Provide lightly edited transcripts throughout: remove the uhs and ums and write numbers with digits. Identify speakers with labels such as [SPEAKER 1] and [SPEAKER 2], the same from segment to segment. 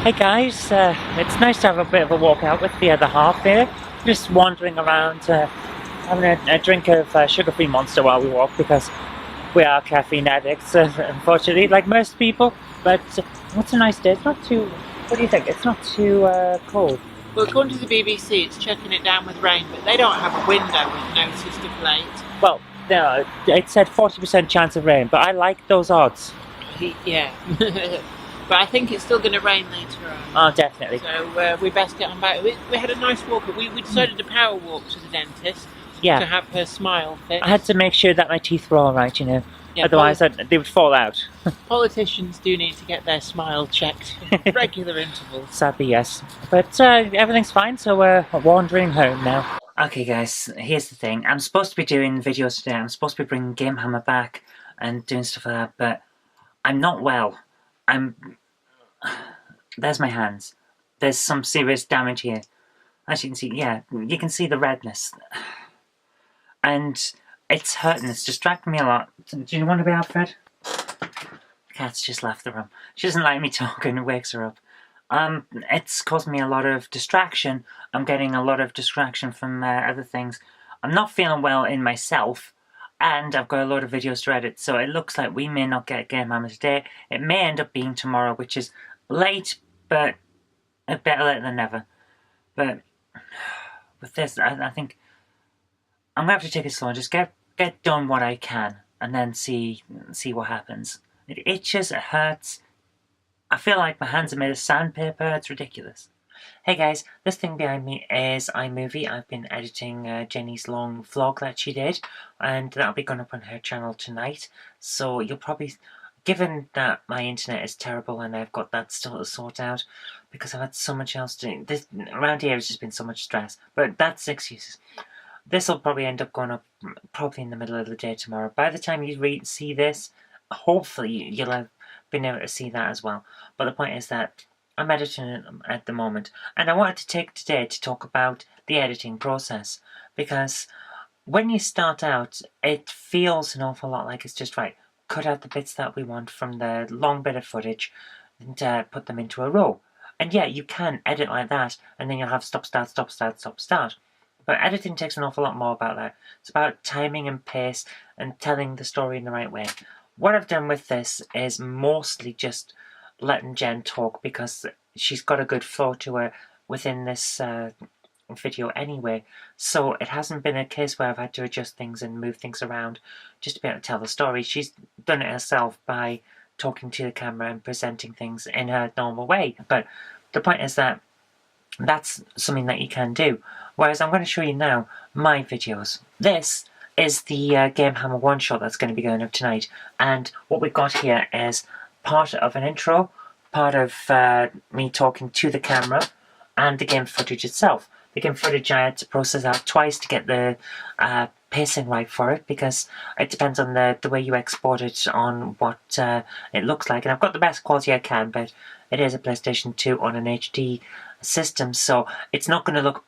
[SPEAKER 1] Hey guys, it's nice to have a bit of a walk out with the other half here. Just wandering around, having a drink of sugar-free Monster while we walk because we are caffeine addicts, unfortunately, like most people. But it's a nice day. It's not too. What do you think? It's not too cold.
[SPEAKER 2] Well, according to the BBC, it's checking it down with rain, but they don't have a window with notice to plate.
[SPEAKER 1] Well, no, it said 40% chance of rain, but I like those odds.
[SPEAKER 2] Yeah. But I think it's still going to rain later on.
[SPEAKER 1] Oh, definitely.
[SPEAKER 2] So we best get on back. We had a nice walk. We decided to power walk to the dentist
[SPEAKER 1] Yeah.
[SPEAKER 2] to have her smile fixed.
[SPEAKER 1] I had to make sure that my teeth were all right, you know.
[SPEAKER 2] Yeah,
[SPEAKER 1] Otherwise, they would fall out.
[SPEAKER 2] Politicians do need to get their smile checked at regular intervals.
[SPEAKER 1] Sadly, yes. But everything's fine, so we're wandering home now. Okay, guys, here's the thing. I'm supposed to be doing videos today. I'm supposed to be bringing Game Hammer back and doing stuff like that, but I'm not well. There's my hands. There's some serious damage here. As you can see, yeah, you can see the redness. And it's hurting. It's distracting me a lot. Do you want to be out, Fred? The cat's just left the room. She doesn't like me talking. It wakes her up. It's causing me a lot of distraction. I'm getting a lot of distraction from other things. I'm not feeling well in myself, and I've got a lot of videos to edit, so it looks like we may not get Game Hammer today. It may end up being tomorrow, which is late, but better late than never. But with this, I think I'm gonna have to take it slow and just get done what I can, and then see what happens. It itches, it hurts. I feel like my hands are made of sandpaper. It's ridiculous. Hey guys, this thing behind me is iMovie. I've been editing Jenny's long vlog that she did, and that'll be going up on her channel tonight. So you'll probably, given that my internet is terrible and I've got that still to sort out, because I've had so much else to do. This around here has just been so much stress, but that's excuses. This will probably end up going up probably in the middle of the day tomorrow. By the time you see this, hopefully you'll have been able to see that as well. But the point is that I'm editing at the moment, and I wanted to take today to talk about the editing process, because when you start out, it feels an awful lot like it's just right. Cut out the bits that we want from the long bit of footage and put them into a row. And yeah, you can edit like that, and then you'll have stop, start, stop, start, stop, start. But editing takes an awful lot more about that. It's about timing and pace and telling the story in the right way. What I've done with this is mostly just letting Jen talk, because she's got a good flow to her within this video anyway. So it hasn't been a case where I've had to adjust things and move things around just to be able to tell the story. She's done it herself by talking to the camera and presenting things in her normal way. But the point is that that's something that you can do. Whereas I'm going to show you now my videos. This is the Game Hammer one-shot that's going to be going up tonight. And what we've got here is part of an intro, part of me talking to the camera, and the game footage itself. The game footage I had to process out twice to get the pacing right for it, because it depends on the way you export it on what it looks like. And I've got the best quality I can, but it is a PlayStation 2 on an HD system, so it's not going to look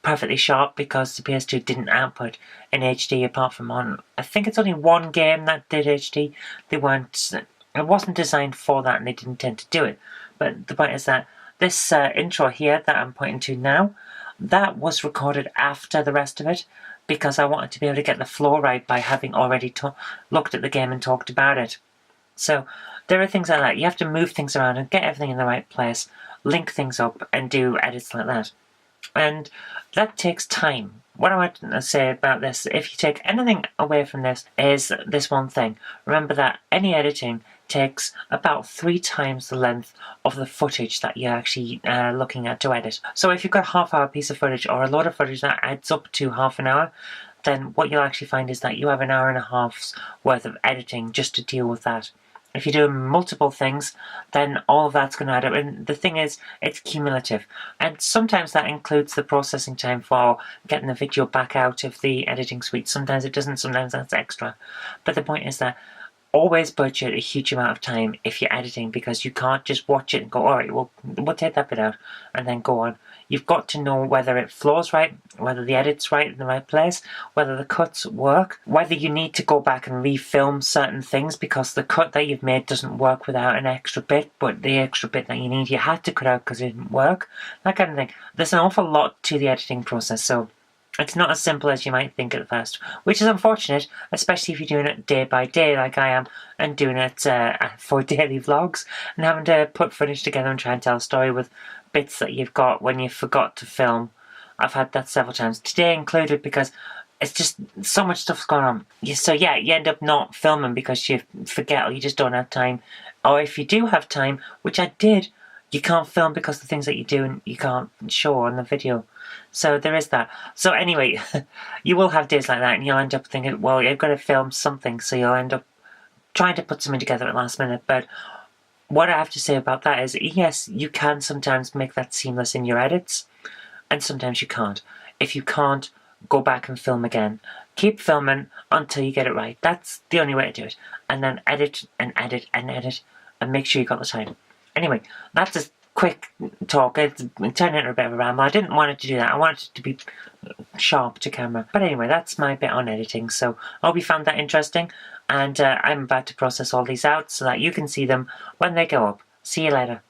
[SPEAKER 1] perfectly sharp because the PS2 didn't output in HD apart from on, I think it's only one game that did HD. It wasn't designed for that, and they didn't intend to do it. But the point is that this intro here that I'm pointing to now, that was recorded after the rest of it, because I wanted to be able to get the flow right by having already looked at the game and talked about it. So there are things like that. You have to move things around and get everything in the right place, link things up, and do edits like that. And that takes time. What I want to say about this, if you take anything away from this, is this one thing. Remember that any editing takes about 3 times the length of the footage that you're actually looking at to edit. So if you've got a half-hour piece of footage, or a lot of footage that adds up to half an hour, then what you'll actually find is that you have an hour and a half's worth of editing just to deal with that. If you're doing multiple things, then all of that's going to add up. And the thing is, it's cumulative. And sometimes that includes the processing time for getting the video back out of the editing suite. Sometimes it doesn't, sometimes that's extra. But the point is that always budget a huge amount of time if you're editing, because you can't just watch it and go, alright, we'll take that bit out, and then go on. You've got to know whether it flows right, whether the edit's right in the right place, whether the cuts work, whether you need to go back and refilm certain things because the cut that you've made doesn't work without an extra bit, but the extra bit that you need you had to cut out because it didn't work, that kind of thing. There's an awful lot to the editing process, so it's not as simple as you might think at first, which is unfortunate, especially if you're doing it day by day like I am, and doing it for daily vlogs, and having to put footage together and try and tell a story with bits that you've got when you forgot to film. I've had that several times, today included, because it's just so much stuff's going on. So yeah, you end up not filming because you forget or you just don't have time. Or if you do have time, which I did, you can't film because the things that you do and you can't show on the video. So there is that. So anyway, you will have days like that and you'll end up thinking, well, you've got to film something, so you'll end up trying to put something together at the last minute. But what I have to say about that is, yes, you can sometimes make that seamless in your edits, and sometimes you can't. If you can't, go back and film again. Keep filming until you get it right. That's the only way to do it. And then edit and edit and edit and make sure you got the time. Anyway, that's a quick talk. It's turned into a bit of a ramble. I didn't want it to do that. I wanted it to be sharp to camera. But anyway, that's my bit on editing. So I hope you found that interesting. And I'm about to process all these out so that you can see them when they go up. See you later.